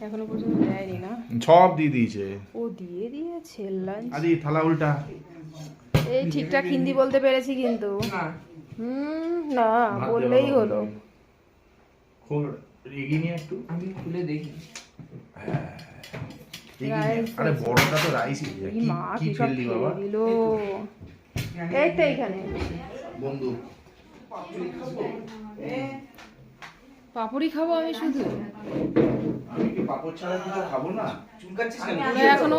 এখনো পর্যন্ত দেয়নি না, সব দিয়ে দিয়েছে। ও দিয়ে দিয়েছে লাঞ্চ। আদি থালা উল্টা। এই ঠিকঠাক হিন্দি বলতে পেরেছি কিন্তু না বললেই হলো। খুব রেগে নিয়ে একটু আমি খুলে দেখি। আরে বড়টা তো রাইসই। কি মা কি সব খেয়ে দিল। এই তো এইখানে বন্ধু পাপড়ি খাবো আমি শুধু, আমি কি পাপড় ছাড়া কিছু খাবো না? চুলকাচ্ছিস কেন? ওরা এখনো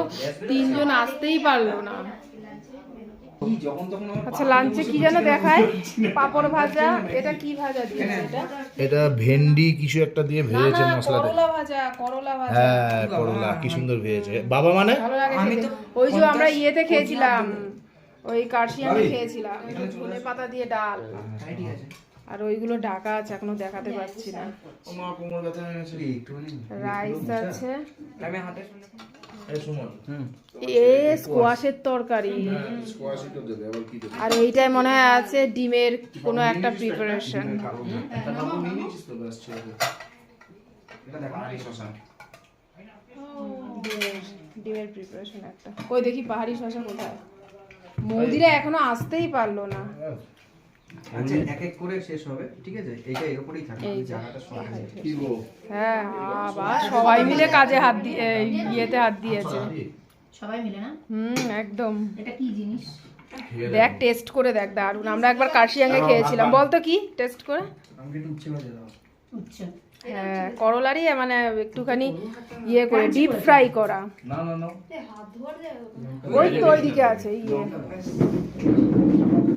তিনজন আসতেই পারলো না। কি যখন তখন আমার আচ্ছা লাঞ্চে কি যেন দেখায়, পাপড় ভাজা, এটা কি ভাজা দিয়েছে এটা? এটা ভেন্ডি কিছু একটা দিয়ে না ভেজেছে না মশলা দিয়ে। করলা ভাজা, করলা ভাজা হ্যাঁ করলা কি সুন্দর ভেজেছে। বাবা মানে ভালো লাগে আমি খেতে। তো ওই যে আমরা 50 ইয়েতে খেয়েছিলাম, ওই কার্শিয়ানে ভাবি? খেয়েছিলাম, ধনে পাতা দিয়ে ডাল, হ্যাঁ, ঠিক আছে। আর ওইগুলো ঢাকা আছে এখনো দেখাতে পারছি না। তোমার কোমর ব্যথা হয়ে গেছে। একটুখানি রাইস আছে, আমি হাতে এই সুমন এ স্কোয়াশের তরকারি, স্কোয়াশই তো দেবে, আবার কি দেবে? আর এইটাই মনে হয় আছে ডিমের কোনো একটা প্রিপারেশন। একটা কাপড় নিয়ে নিয়েছিস তো ব্যাস ছেড়ে দে। এটা দেখো আরি শশা। ডিমের প্রিপারেশন একটা। কই দেখি পাহাড়ি শসা কোথায়? মৌদিরা এখনো আসতেই পারলো না। আচ্ছা এক এক করে শেষ হবে, ঠিক আছে? এইটা এর উপরেই থাকবে, এই যে, জায়গাটা সরাই। কি গো? হ্যাঁ আবার সবাই মিলে কাজে হাত দিয়ে ইয়েতে হাত দিয়েছে। সবাই মিলে না? একদম। এটা কি জিনিস? দেখ টেস্ট করে দেখ, দারুন। আমরা একবার কার্শিয়াঙ্গে খেয়েছিলাম, বলতো কি টেস্ট করে? আমাকে একটু উচ্ছে ভাজা দাও। উচ্চ। হ্যাঁ করলারই মানে একটুখানি ইয়ে করে ডিপ ফ্রাই করা। না না না ওই তো ওইদিকে আছে ইয়ে